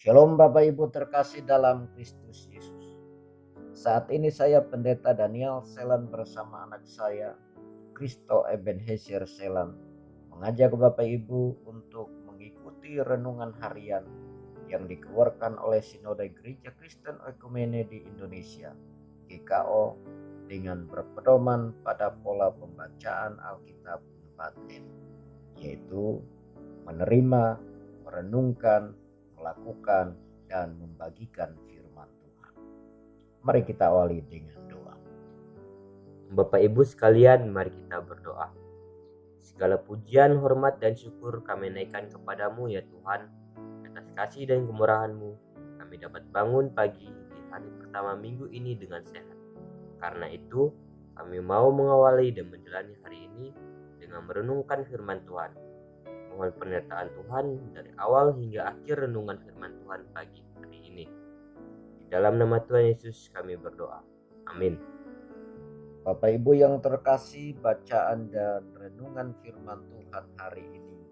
Shalom Bapak Ibu terkasih dalam Kristus Yesus. Saat ini saya Pendeta Daniel Selan bersama anak saya Kristo Ebenezer Selan mengajak Bapak Ibu untuk mengikuti renungan harian yang dikeluarkan oleh Sinode Gereja Kristen Ekumene di Indonesia GKO dengan berpedoman pada pola pembacaan Alkitab 4M, yaitu menerima, merenungkan, melakukan, dan membagikan firman Tuhan. Mari kita awali dengan doa. Bapak Ibu sekalian, mari kita berdoa. Segala pujian, hormat, dan syukur kami naikkan kepadamu ya Tuhan. Atas kasih dan kemurahan-Mu, kami dapat bangun pagi di hari pertama minggu ini dengan sehat. Karena itu, kami mau mengawali dan menjalani hari ini dengan merenungkan firman Tuhan. Mohon penyertaan Tuhan dari awal hingga akhir renungan firman Tuhan pagi hari ini. Di dalam nama Tuhan Yesus kami berdoa. Amin. Bapak Ibu yang terkasih, bacaan dan renungan firman Tuhan hari ini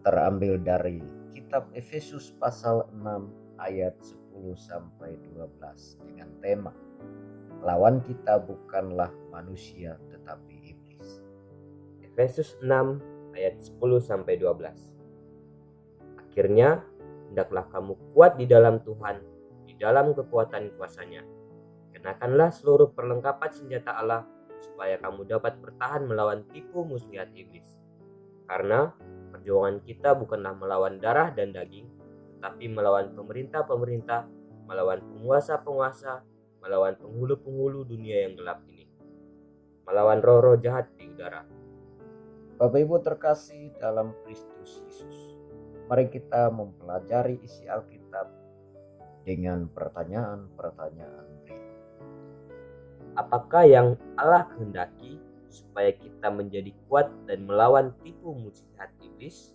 terambil dari kitab Efesus pasal 6 ayat 10 sampai 12 dengan tema lawan kita bukanlah manusia tetapi iblis. Efesus 6 ayat 10 sampai 12. Akhirnya, hendaklah kamu kuat di dalam Tuhan, di dalam kekuatan kuasa-Nya. Kenakanlah seluruh perlengkapan senjata Allah, supaya kamu dapat bertahan melawan tipu muslihat iblis. Karena perjuangan kita bukanlah melawan darah dan daging, tetapi melawan pemerintah-pemerintah, melawan penguasa-penguasa, melawan penghulu-penghulu dunia yang gelap ini, melawan roh-roh jahat di udara. Bapak Ibu terkasih dalam Kristus Yesus, mari kita mempelajari isi Alkitab dengan pertanyaan-pertanyaan berikut. Apakah yang Allah kehendaki supaya kita menjadi kuat dan melawan tipu muslihat iblis?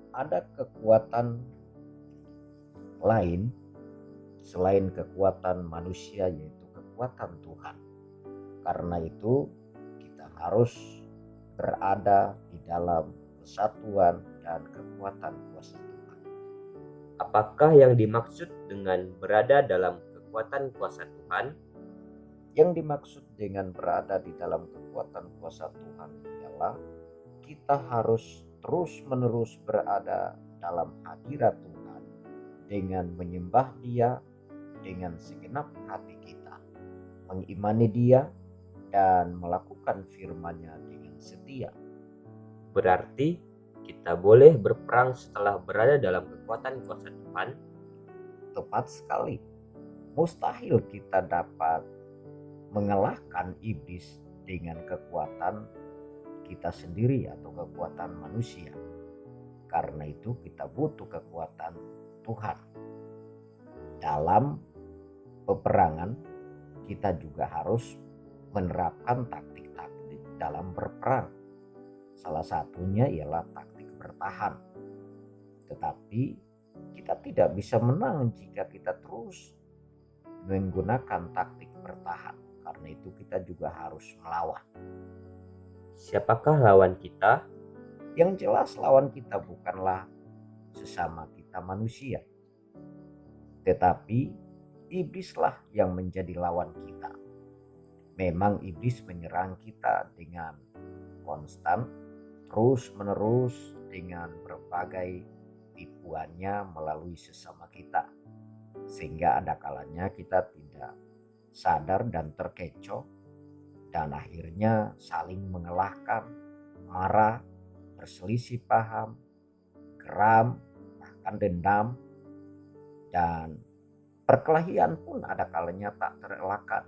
Ada kekuatan lain selain kekuatan manusia, yaitu kekuatan Tuhan. Karena itu kita harus berada di dalam kesatuan dan kekuatan kuasa Tuhan. Apakah yang dimaksud dengan berada dalam kekuatan kuasa Tuhan? Yang dimaksud dengan berada di dalam kekuatan kuasa Tuhan ialah kita harus terus-menerus berada dalam hadirat Tuhan dengan menyembah Dia dengan segenap hati kita, mengimani Dia dan melakukan firman-Nya dengan setia. Berarti kita boleh berperang setelah berada dalam kekuatan kuasa Tuhan? Tepat sekali. Mustahil kita dapat mengalahkan iblis dengan kekuatan kita sendiri atau kekuatan manusia. Karena itu kita butuh kekuatan Tuhan. Dalam peperangan kita juga harus menerapkan taktik-taktik dalam berperang. Salah satunya ialah taktik bertahan. Tetapi kita tidak bisa menang jika kita terus menggunakan taktik bertahan. Karena itu kita juga harus melawan. Siapakah lawan kita? Yang jelas lawan kita bukanlah sesama kita manusia, tetapi iblislah yang menjadi lawan kita. Memang iblis menyerang kita dengan konstan, terus-menerus dengan berbagai tipuannya melalui sesama kita. Sehingga ada kalanya kita tidak sadar dan terkecoh dan akhirnya saling mengalahkan, marah, berselisih paham, geram, bahkan dendam, dan perkelahian pun ada kalanya tak terelakkan.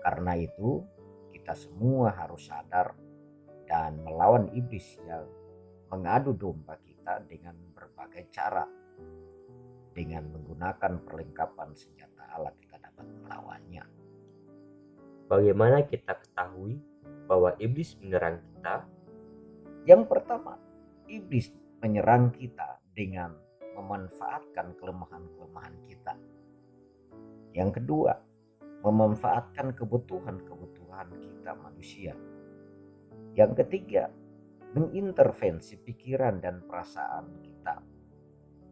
Karena itu kita semua harus sadar dan melawan iblis yang mengadu domba kita dengan berbagai cara. Dengan menggunakan perlengkapan senjata Allah kita dapat melawannya. Bagaimana kita ketahui bahwa iblis menyerang kita? Yang pertama, iblis menyerang kita dengan memanfaatkan kelemahan-kelemahan kita. Yang kedua, memanfaatkan kebutuhan-kebutuhan kita manusia. Yang ketiga, mengintervensi pikiran dan perasaan kita.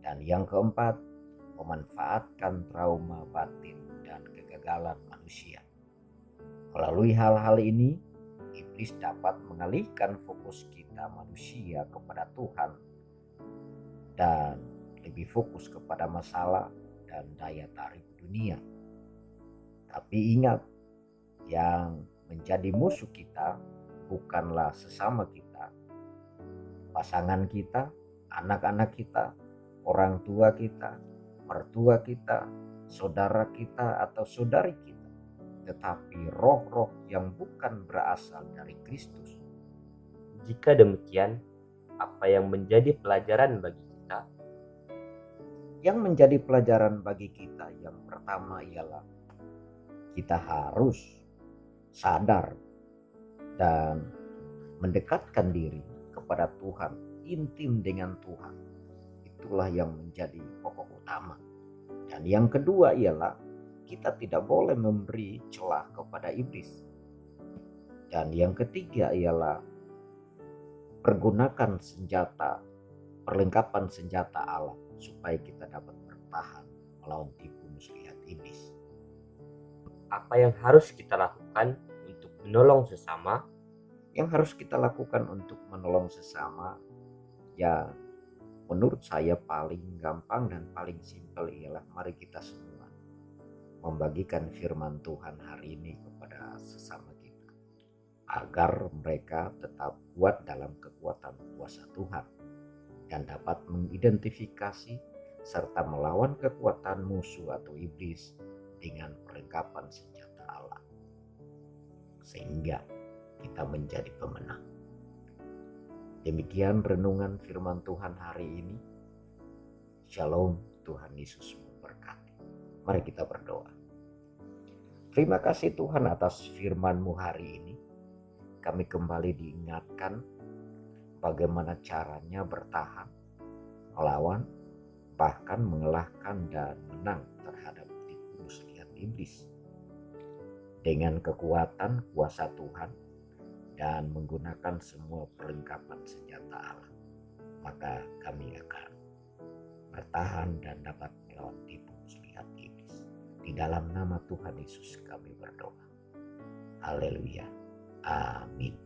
Dan yang keempat, memanfaatkan trauma batin dan kegagalan manusia. Melalui hal-hal ini, iblis dapat mengalihkan fokus kita manusia kepada Tuhan dan lebih fokus kepada masalah dan daya tarik dunia. Tapi ingat, yang menjadi musuh kita bukanlah sesama kita, pasangan kita, anak-anak kita, orang tua kita, mertua kita, saudara kita atau saudari kita, tetapi roh-roh yang bukan berasal dari Kristus. Jika demikian, apa yang menjadi pelajaran bagi kita? Yang menjadi pelajaran bagi kita yang pertama ialah kita harus sadar dan mendekatkan diri kepada Tuhan, intim dengan Tuhan. Itulah yang menjadi pokok utama. Dan yang kedua ialah kita tidak boleh memberi celah kepada iblis. Dan yang ketiga ialah pergunakan perlengkapan senjata Allah supaya kita dapat bertahan melawan tipu muslihat iblis. Apa yang harus kita lakukan untuk menolong sesama? Yang harus kita lakukan untuk menolong sesama, ya menurut saya paling gampang dan paling simpel ialah mari kita semua membagikan firman Tuhan hari ini kepada sesama kita, agar mereka tetap kuat dalam kekuatan kuasa Tuhan dan dapat mengidentifikasi serta melawan kekuatan musuh atau iblis dengan perlengkapan senjata Allah, sehingga kita menjadi pemenang. Demikian renungan firman Tuhan hari ini. Shalom, Tuhan Yesus memberkati. Mari kita berdoa. Terima kasih Tuhan atas firman-Mu hari ini. Kami kembali diingatkan bagaimana caranya bertahan, melawan, bahkan mengalahkan dan menang terhadap tipu muslihat iblis dengan kekuatan kuasa Tuhan dan menggunakan semua perlengkapan senjata Allah, maka kami akan bertahan dan dapat melawan tipu muslihat iblis. Di dalam nama Tuhan Yesus kami berdoa. Haleluya. Amin.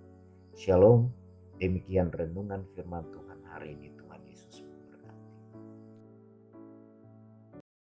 Shalom. Demikian renungan firman Tuhan hari ini.